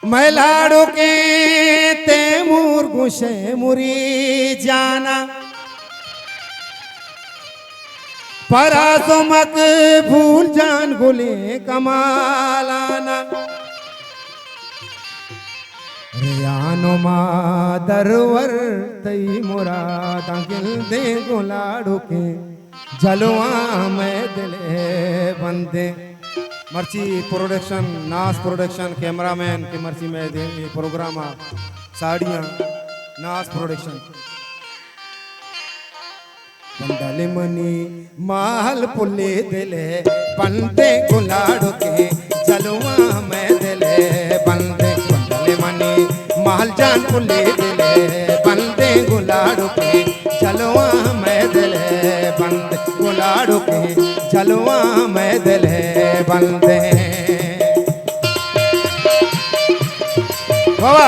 मैं लाड़ू के तैमूर गुशे मुरी जाना परासो मत भूल जान गुले कमालाना रियानो मा दरवर तई मुरादा गिल दे गुलाड़ू के जलवा में दिले बंदे मर्ची प्रोडक्शन नास प्रोडक्शन कैमरामैन के मर्ची में दे प्रोग्राम साड़ियाँ नास प्रोडक्शन बंदले मनी माल पुले दिले बंदे गुलाड़ू के जलवा में दिले बंदे बंदले मनी माल जान पुले दिले बंदे गुलाड़ू के जलवा में दिले बंदे गुलाड़ू के जलवा में दिले बंदे बाबा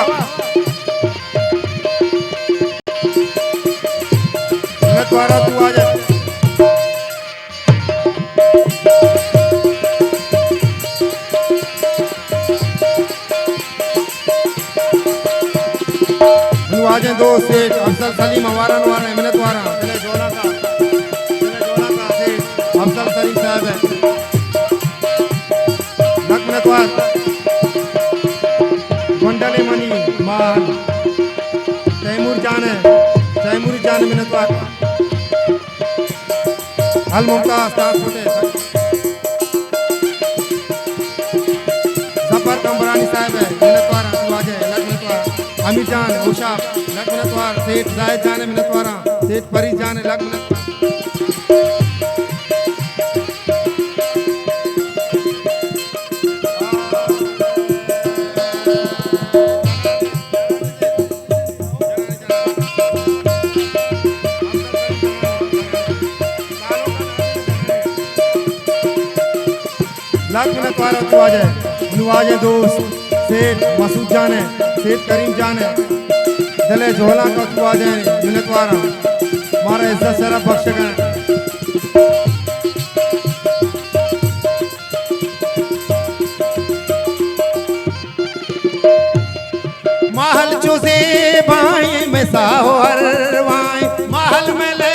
द्वारा तू आ जा आज दोस्त सेठ अफजल सलीम हमारा नवारा मिन्नत वारा चले जोला का सेठ अफजल सलीम साहब है मिन्नत वार गोंडले मनी मान तैमूर जान है तैमूरी जान मिन्नत वार अल मुमताज ताज फुटे जफर कंबरानी साहब है मिन्नत वारा तू आ जाए मिन्नत वार अमीर जान उषा लग मिनतवार सेठ जायद जाने मिनतवारा सेठ परी जाने लग मिनतवार लग मिनतवार तू आ जाए दोस्त सेठ मसूद जाने सेठ करीम जाने दले झोला का तू आ जाए मिन्नतवारा मारा इज्जत सरा बख्श कर महल चुसे भाई में साहरवाए महल में ले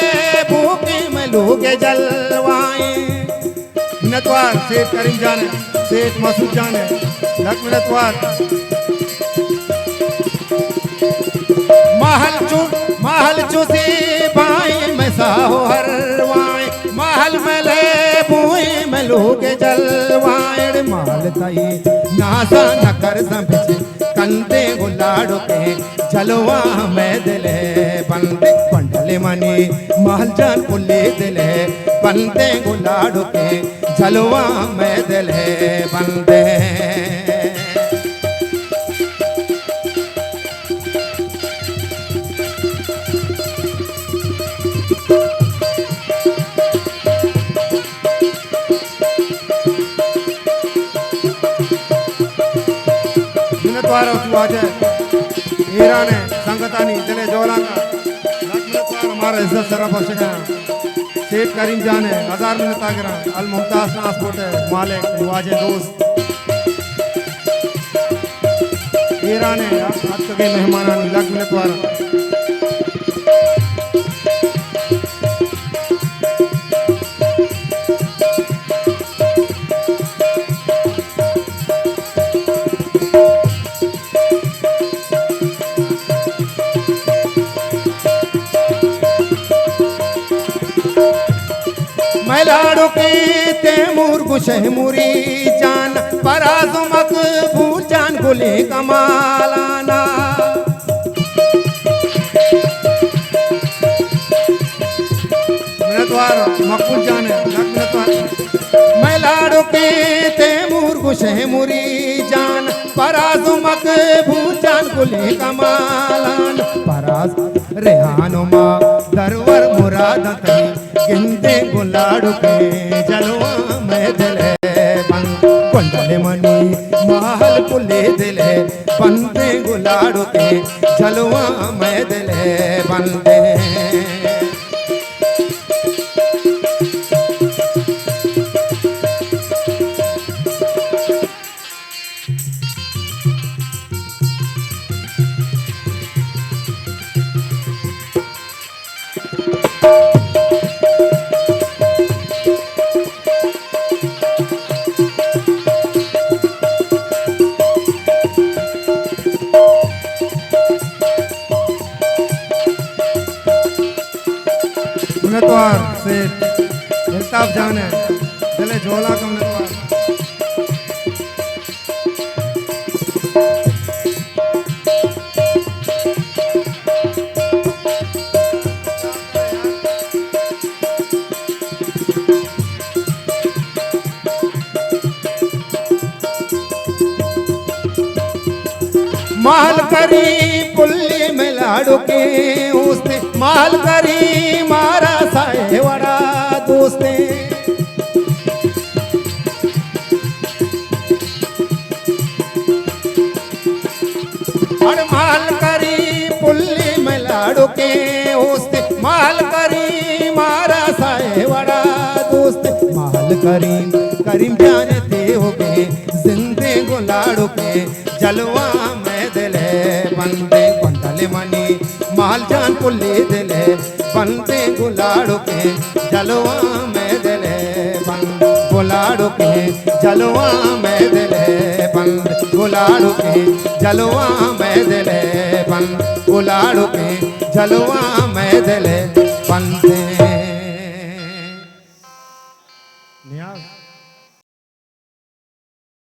भूखे में लूके जलवाए मिन्नतवार सेठ करीम जाने सेठ मसूद जाने लग मिन्नतवार महल चुसे भाई में साहरवाए महल में ले बुए में लोगे जलवाए माल तई नासा नकर संभचे कंदे गुलाड़ो के जलवा में दिले बंदे बंडले मनी महल जान पुले दिले बंदे गुलाड़ो के जलवा में दिले बंदे द्वारा तू आ जाए हीरा ने संगतानी चले जोला का हमारा इज्जत सरा बख्श कर सेठ करीम जाने हजार मिनट आगरा अल मुमताज ट्रांसपोर्ट है मालिक तू आ जाए दोस्त हीरा ने आपके मेहमानानी लग मिनट द्वारा मैं लाड़ू के तैमूर गुशे मुरी जान पराजो मकबूल जान गुले कमालाना मिन्नतवार मकबूल जान मैं लाड़ू के तैमूर गुशे मुरी जान पराजो मकबूल जान गुले कमालान पराज रेहानो मा दरवर मुरादा तई गिंदे गुलाड़ू के जलवा में दिले बंद गोंडले मनी महल पुले दिले बंदे गुलाड़ू के जलवा में दिले बंदे प्रताप जाने चले झोला कम नतवा माल करी पुल्ली में लाडू के उसने माल करी मारा साए वड़ा दोस्ते और माल करी पुल्ली में लाडू के उसने माल करी मारा साए वड़ा दोस्ते माल करीम करीम जानते हो गए जिंदे गुलाड़ू के जलवा में दिले बंदे बंदले मनी माल जान पुल्ली दिले बंदे गुलाड़ू के जलवा में दिले बंद गुलाड़ू के जलवा में दिले बंद गुलाड़ू के जलवा में दिले बंद गुलाड़ू के जलवा में दिले बंदे